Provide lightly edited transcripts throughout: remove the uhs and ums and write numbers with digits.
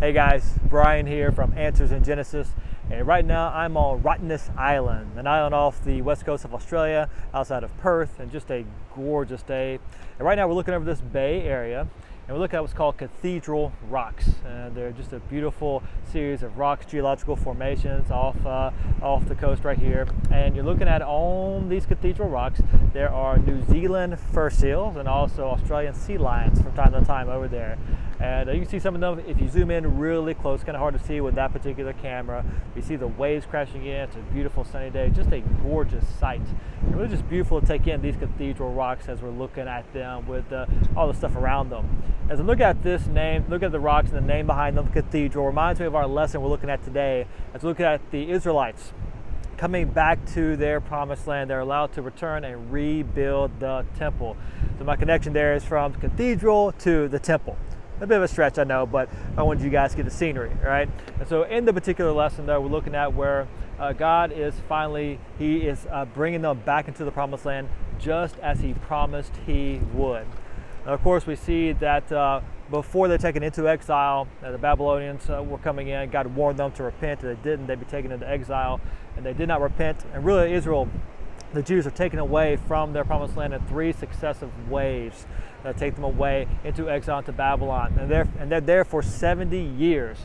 Hey guys, Brian here from Answers in Genesis, and right now I'm on Rottnest Island, an island off the west coast of Australia, outside of Perth, and just a gorgeous day. And right now we're looking over this bay area, and we're looking at what's called cathedral rocks. And they're just a beautiful series of rocks, geological formations off the coast right here. And you're looking at on these cathedral rocks, there are New Zealand fur seals and also Australian sea lions from time to time over there. And you can see some of them if you zoom in really close. Kind of hard to see with that particular camera. You see the waves crashing in. It's a beautiful sunny day, just a gorgeous sight. And really just beautiful to take in these cathedral rocks as we're looking at them with all the stuff around them. As I look at this name, look at the rocks and the name behind them, cathedral, reminds me of our lesson we're looking at today. As we look at the Israelites coming back to their promised land, they're allowed to return and rebuild the temple. So my connection there is from cathedral to the temple. A bit of a stretch, I know, but I wanted you guys to get the scenery, right? And so in the particular lesson, though, we're looking at where God is He is bringing them back into the promised land just as He promised He would. Now, of course, we see that before they're taken into exile, the Babylonians were coming in. God warned them to repent. If they didn't, they'd be taken into exile, and they did not repent. And really, Israel, the Jews, are taken away from their promised land in 3 successive waves that take them away into exile into Babylon. And they're there for 70 years,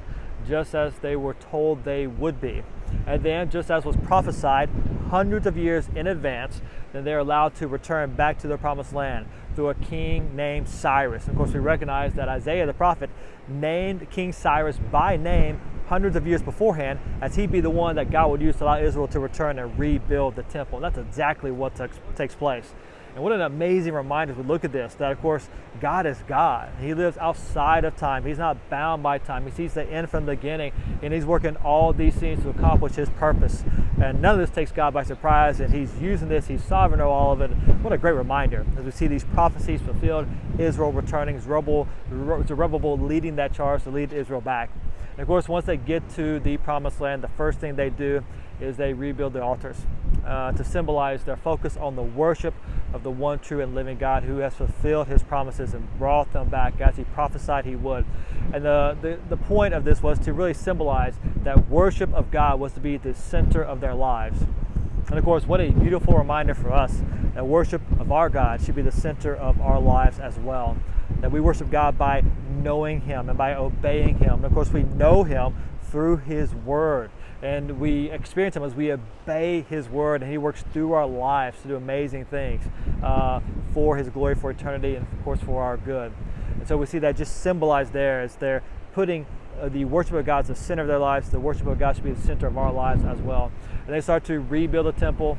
just as they were told they would be. And then, just as was prophesied hundreds of years in advance, then they're allowed to return back to their promised land through a king named Cyrus. Of course, we recognize that Isaiah the prophet named King Cyrus by name hundreds of years beforehand, as he'd be the one that God would use to allow Israel to return and rebuild the temple. And that's exactly what takes place. And what an amazing reminder as we look at this, that of course God is God. He lives outside of time. He's not bound by time. He sees the end from the beginning, and He's working all these things to accomplish His purpose. And none of this takes God by surprise, and He's using this. He's sovereign over all of it. What a great reminder as we see these prophecies fulfilled, Israel returning, Zerubbabel leading that charge to lead Israel back. And of course, once they get to the promised land, the first thing they do is they rebuild the altars to symbolize their focus on the worship of the one true and living God, who has fulfilled His promises and brought them back as He prophesied He would. And the point of this was to really symbolize that worship of God was to be the center of their lives. And of course, what a beautiful reminder for us that worship of our God should be the center of our lives as well. That we worship God by knowing Him and by obeying Him. And of course, we know Him through His Word. And we experience Him as we obey His Word, and He works through our lives to do amazing things for His glory, for eternity, and of course for our good. And so we see that just symbolized there as they're putting the worship of God as the center of their lives. The worship of God should be the center of our lives as well. And they start to rebuild the temple.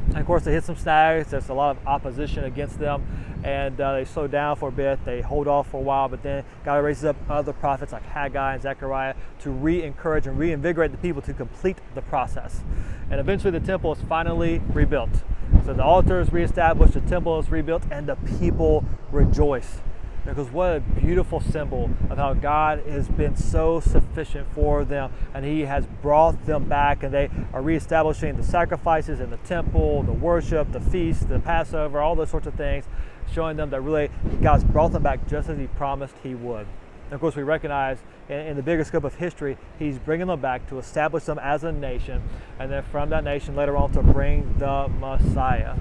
And of course, they hit some snags. There's a lot of opposition against them, and they slow down for a bit. They hold off for a while, but then God raises up other prophets like Haggai and Zechariah to re-encourage and reinvigorate the people to complete the process. And eventually the temple is finally rebuilt. So the altar is reestablished, the temple is rebuilt, and the people rejoice. Because what a beautiful symbol of how God has been so sufficient for them, and He has brought them back, and they are reestablishing the sacrifices in the temple, the worship, the feast, the Passover, all those sorts of things, showing them that really God's brought them back just as He promised He would. And of course, we recognize in the bigger scope of history, He's bringing them back to establish them as a nation, and then from that nation later on to bring the Messiah.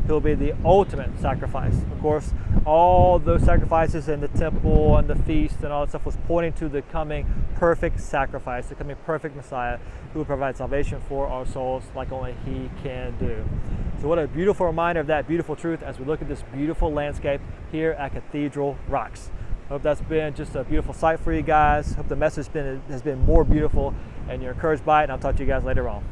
He'll be the ultimate sacrifice. Of course, all those sacrifices in the temple and the feast and all that stuff was pointing to the coming perfect sacrifice, the coming perfect Messiah who will provide salvation for our souls like only He can do. So what a beautiful reminder of that beautiful truth as we look at this beautiful landscape here at Cathedral Rocks. Hope that's been just a beautiful sight for you guys. Hope the message has been more beautiful and you're encouraged by it, and I'll talk to you guys later on.